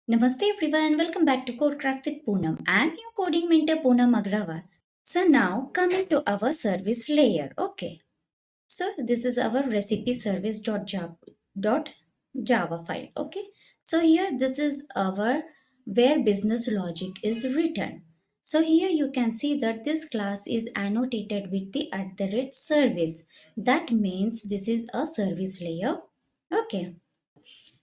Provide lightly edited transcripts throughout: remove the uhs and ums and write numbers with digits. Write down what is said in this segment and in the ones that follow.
Namaste everyone, welcome back to CodeCraft with Poonam. I'm your coding mentor Poonam Agrawal. So now coming to our service layer. Okay. So this is our recipe service.java file. Okay. So here this is our where business logic is written. So here you can see that this class is annotated with the @service. That means this is a service layer. Okay,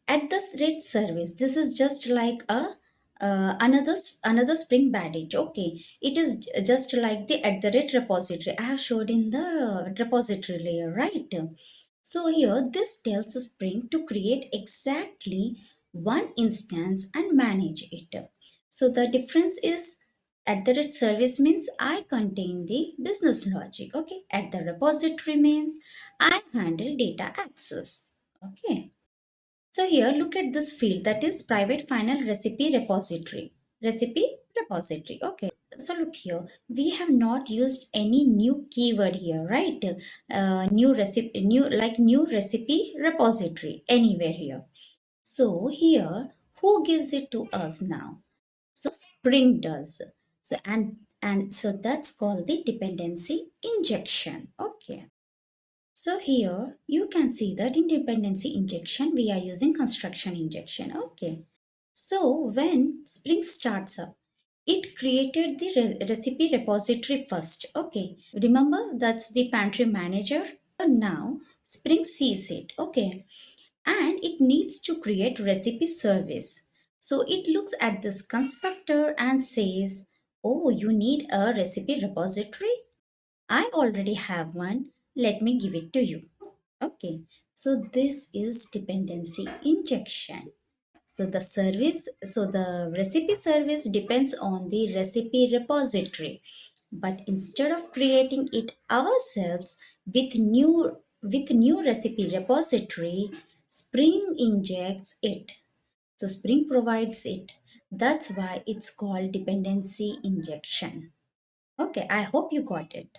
at the rate service, this is just like a another spring badge. Okay, it is just like the @ repository I have showed in the repository layer, right? So here this tells spring to create exactly one instance and manage it. So the difference is @ service means I contain the business logic. Okay, at the repository means I handle data access. Okay, so here look at this field, that is private final recipe repository. Recipe repository. Okay. So look here, we have not used any new keyword here, right? New recipe repository anywhere here. So here, who gives it to us now? So Spring does. So and so that's called the dependency injection. Okay. So here you can see that in dependency injection, we are using construction injection. Okay. So when Spring starts up, it created the recipe repository first. Okay. Remember that's the pantry manager. So now Spring sees it. Okay. And it needs to create recipe service. So it looks at this constructor and says, oh, you need a recipe repository? I already have one. Let me give it to you. Okay, so this is dependency injection. So the recipe service depends on the recipe repository. But instead of creating it ourselves with new recipe repository, Spring injects it. So Spring provides it. That's why it's called dependency injection. Okay, I hope you got it.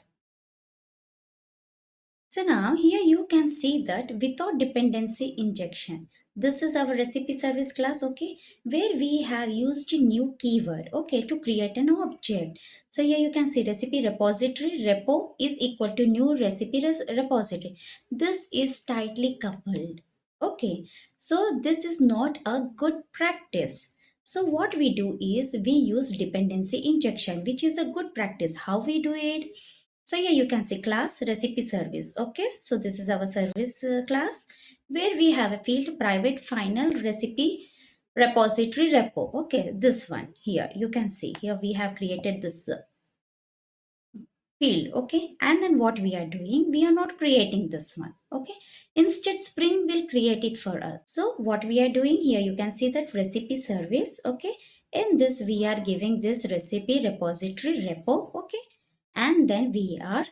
So now here you can see that without dependency injection, this is our recipe service class, okay, where we have used a new keyword, okay, to create an object. So here you can see recipe repository repo is equal to new recipe repository. This is tightly coupled. Okay, so this is not a good practice. So what we do is we use dependency injection, which is a good practice. How we do it? So here you can see class recipe service. Okay, so this is our service class where we have a field private final recipe repository repo. Okay, this one here you can see here we have created this field. Okay, and then what we are doing, we are not creating this one. Okay, instead Spring will create it for us. So what we are doing here, you can see that recipe service. Okay, in this we are giving this recipe repository repo. Okay, and then we are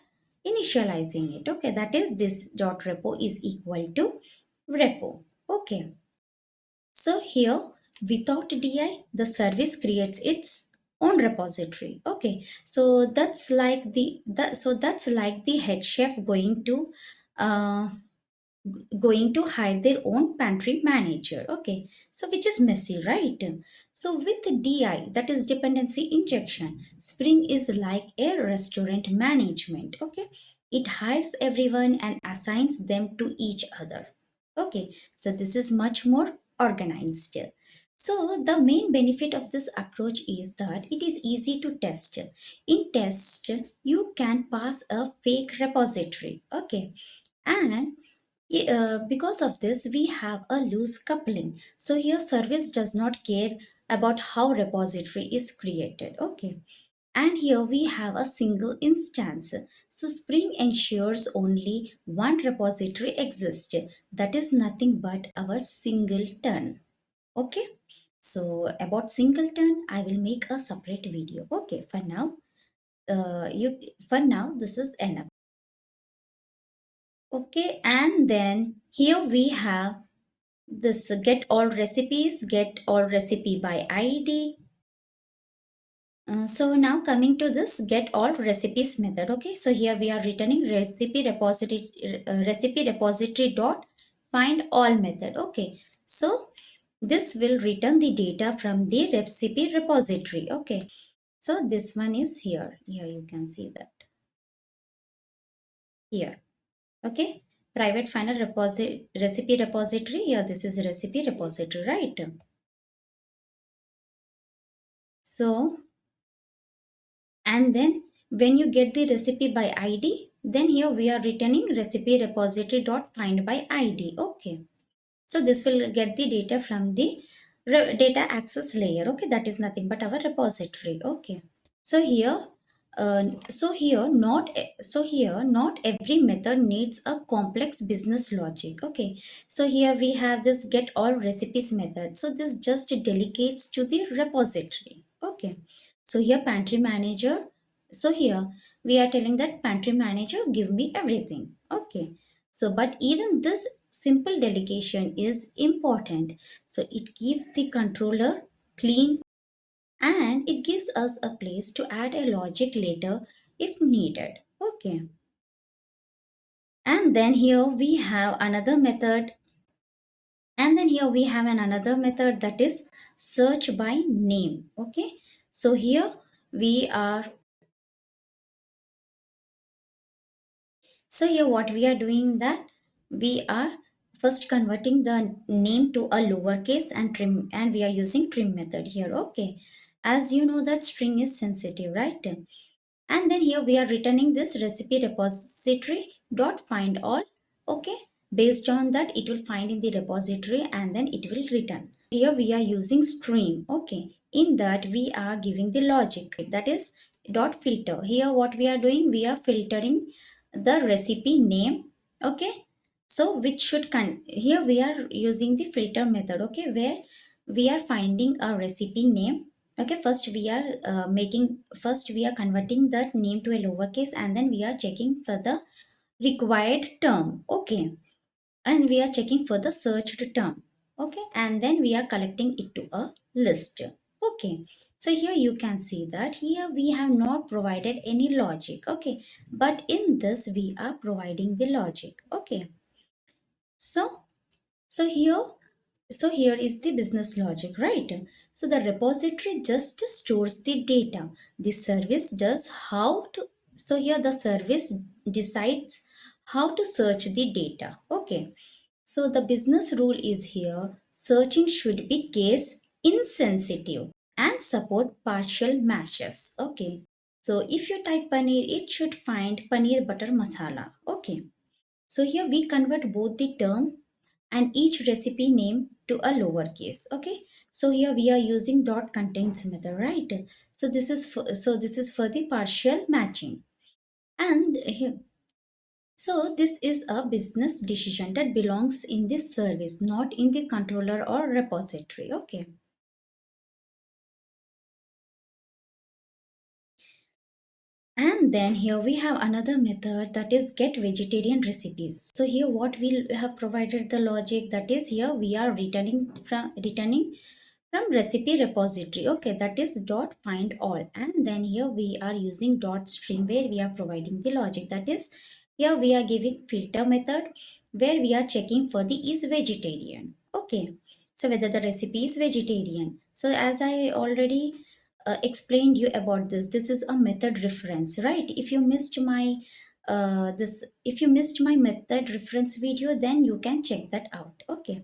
initializing it. Okay, that is this dot repo is equal to repo. Okay, so here without di the service creates its own repository. Okay, so that's like the head chef uh, going to hire their own pantry manager. Okay, so which is messy, right? So with the di, that is dependency injection, Spring is like a restaurant management. Okay, it hires everyone and assigns them to each other. Okay, so this is much more organized. So the main benefit of this approach is that it is easy to test. In test you can pass a fake repository. Okay, and because of this, we have a loose coupling. So here service does not care about how repository is created. Okay. And here we have a single instance. So Spring ensures only one repository exists. That is nothing but our singleton. Okay. So about singleton, I will make a separate video. Okay. For now, this is enough. Okay. And then here we have this get all recipes, get all recipe by id. So now coming to this get all recipes method. Okay, so here we are returning recipe repository dot find all method. Okay, so this will return the data from the recipe repository. Okay, so this one is here. Here you can see that here. Okay, private final recipe repository. Here, this is recipe repository, right? So, and then when you get the recipe by id, then here we are returning recipe repository dot find by id. Okay, so this will get the data from the data access layer. Okay, that is nothing but our repository. Okay, so here not every method needs a complex business logic. Okay, so here we have this get all recipes method, so this just delegates to the repository. Okay, so here pantry manager, so here we are telling that pantry manager give me everything. Okay, so but even this simple delegation is important, so it keeps the controller clean, and it gives us a place to add a logic later if needed. Okay, and then here we have another method, and then here we have another method that is search by name. Okay, so here we are, so here what we are doing that we are first converting the name to a lowercase and trim, and we are using trim method here. Okay, as you know that string is sensitive, right? And then here we are returning this recipe repository dot find all. Okay, based on that it will find in the repository and then it will return. Here we are using stream. Okay, in that we are giving the logic, that is dot filter. Here what we are doing, we are filtering the recipe name. Okay, so which should here we are using the filter method. Okay, where we are finding a recipe name. Okay, first we are converting that name to a lowercase, and then we are checking for the required term. Okay, and we are checking for the searched term. Okay, and then we are collecting it to a list. Okay, so here you can see that here we have not provided any logic. Okay, but in this we are providing the logic. Okay, so so here so here is the business logic, right? So the repository just stores the data. The service does how to, so here the service decides how to search the data. Okay, so the business rule is here searching should be case insensitive and support partial matches. Okay, so if you type paneer, it should find paneer butter masala. Okay, so here we convert both the term and each recipe name to a lowercase. Okay, so here we are using dot contains method, right? So this is for the partial matching. And here, so this is a business decision that belongs in this service, not in the controller or repository. Okay, and then here we have another method that is get vegetarian recipes. So here what we have provided the logic, that is here we are returning from recipe repository. Okay, that is dot find all, and then here we are using dot string where we are providing the logic, that is here we are giving filter method where we are checking for the is vegetarian. Okay, so whether the recipe is vegetarian. So as I already explained you about this is a method reference, right? If you missed my if you missed my method reference video, then you can check that out. Okay,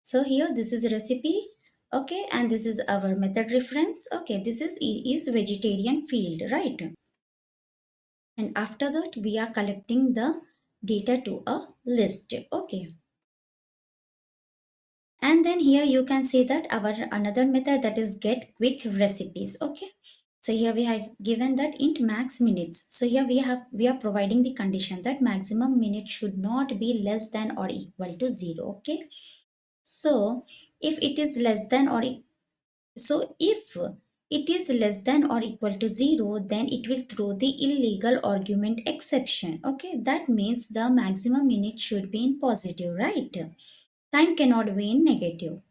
so here this is a recipe. Okay, and this is our method reference. Okay, this is vegetarian field, right? And after that we are collecting the data to a list. Okay, and then here you can see that our another method that is get quick recipes. Okay, so here we have given that int max minutes. So here we are providing the condition that maximum minute should not be less than or equal to 0. Okay, so if it is less than or so if it is less than or equal to 0, then it will throw the illegal argument exception. Okay, that means the maximum minute should be in positive, right? Time cannot be in negative.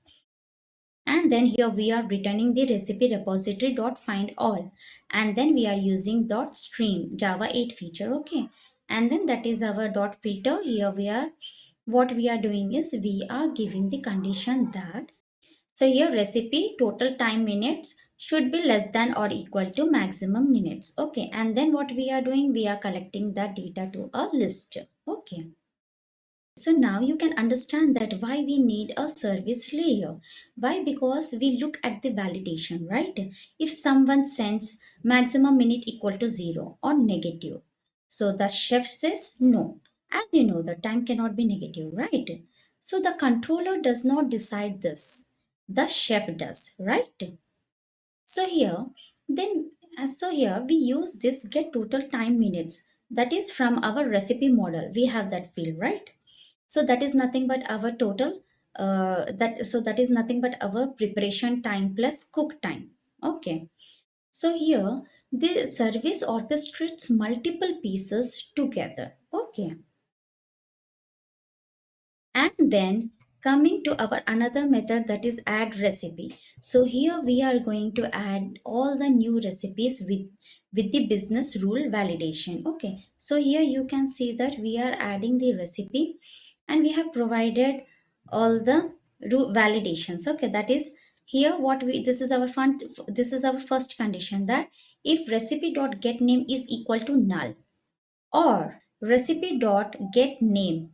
And then here we are returning the recipe repository dot find all, and then we are using dot stream Java 8 feature. Okay, and then that is our dot filter. Here we are, what we are doing is we are giving the condition that So here recipe total time minutes should be less than or equal to maximum minutes. Okay, and then what we are doing, we are collecting that data to a list. Okay. So now you can understand that why we need a service layer. Why? Because we look at the validation, right? If someone sends maximum minute equal to 0 or negative, so the chef says no. As you know, the time cannot be negative, right? So the controller does not decide this. The chef does, right? So here, then, so here we use this get total time minutes. That is from our recipe model. We have that field, right? So that is nothing but our total that is nothing but our preparation time plus cook time. Okay, so here the service orchestrates multiple pieces together. Okay, and then coming to our another method, that is add recipe. So here we are going to add all the new recipes with the business rule validation. Okay, so here you can see that we are adding the recipe and we have provided all the validations. Okay, that is here what we this is our fun this is our first condition, that if recipe dot get name is equal to null, or recipe dot get name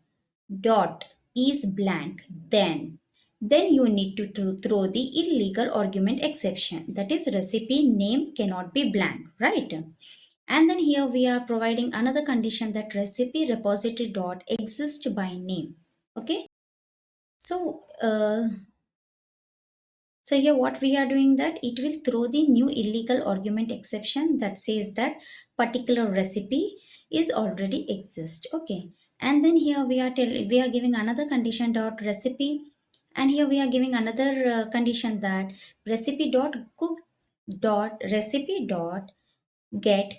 dot is blank, then you need to throw the illegal argument exception, that is recipe name cannot be blank, right? And then here we are providing another condition, that recipe repository dot exist by name. Okay, so so here what we are doing, that it will throw the new illegal argument exception that says that particular recipe is already exist. Okay. And then here we are giving another condition dot recipe, and here we are giving another condition, that recipe dot cook dot recipe dot get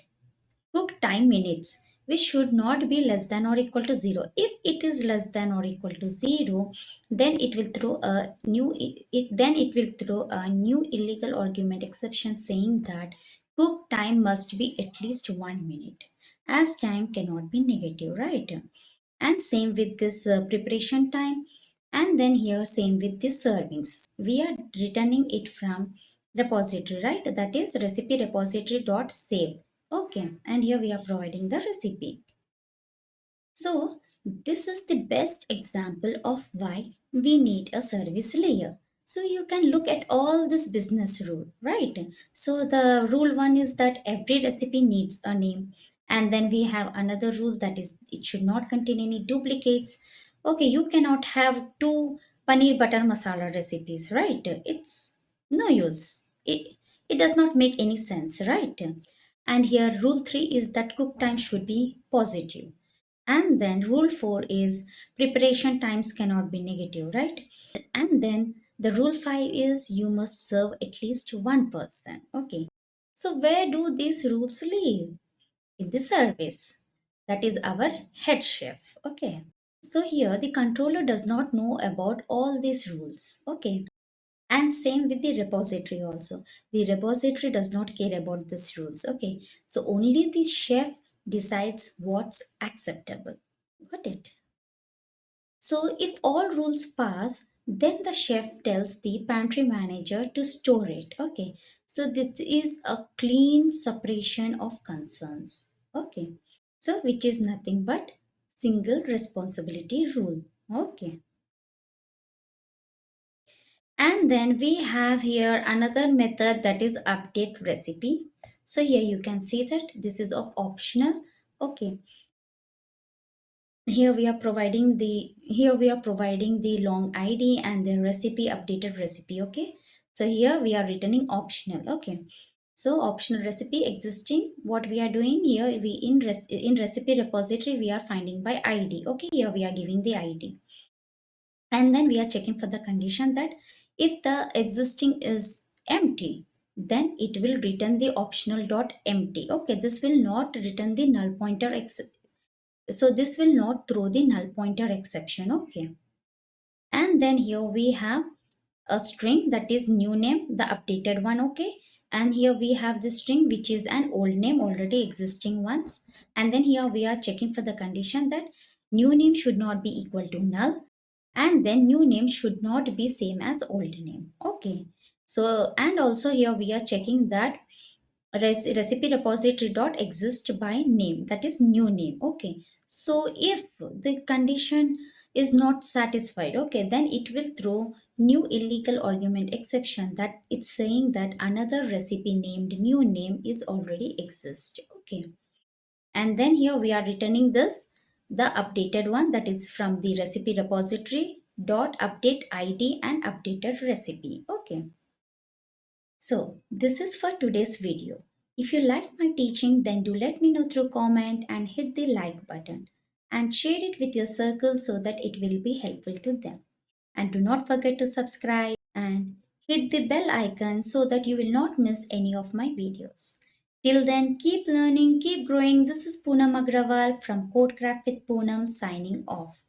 cook time minutes, which should not be less than or equal to 0. If it is less than or equal to 0, then it will throw a new illegal argument exception saying that cook time must be at least 1 minute, as time cannot be negative, right? And same with this preparation time, and then here same with the servings, we are returning it from repository, right? That is recipe repository dot save. Okay, and here we are providing the recipe. So this is the best example of why we need a service layer. So you can look at all this business rule, right? So the rule one is that every recipe needs a name. And then we have another rule, that is it should not contain any duplicates. Okay, you cannot have two paneer butter masala recipes, right? It's no use. It does not make any sense, right? And here rule 3 is that cook time should be positive. And then rule 4 is preparation times cannot be negative, right? And then the rule 5 is you must serve at least one person. Okay. So where do these rules live? In the service. That is our head chef. Okay. So here the controller does not know about all these rules. Okay. And same with the repository also. The repository does not care about these rules. Okay. So only the chef decides what's acceptable. Got it? So if all rules pass, then the chef tells the pantry manager to store it. Okay. So this is a clean separation of concerns. Okay. So which is nothing but single responsibility rule. Okay. And then we have here another method, that is update recipe. So here you can see that this is of optional. Okay. Here we are providing the long id and the recipe updated recipe. Okay, so here we are returning optional. Okay, so optional recipe existing, what we are doing here, we in recipe repository we are finding by id. Okay, here we are giving the id, and then we are checking for the condition that if the existing is empty, then it will return the optional dot empty. Okay, this will not return the null pointer so this will not throw the null pointer exception. Okay, and then here we have a string, that is new name, the updated one. Okay, and here we have the string which is an old name already existing ones, and then here we are checking for the condition that new name should not be equal to null, and then new name should not be same as old name. Okay. So and also here we are checking that recipe repository dot exist by name, that is new name. Okay, so if the condition is not satisfied, okay, then it will throw new illegal argument exception, that it's saying that another recipe named new name is already exist. Okay, and then here we are returning this, the updated one, that is from the recipe repository dot update id and updated recipe. Okay, so, this is for today's video. If you liked my teaching, then do let me know through comment and hit the like button and share it with your circle so that it will be helpful to them. And do not forget to subscribe and hit the bell icon so that you will not miss any of my videos. Till then, keep learning, keep growing. This is Poonam Agrawal from CodeCraft with Poonam signing off.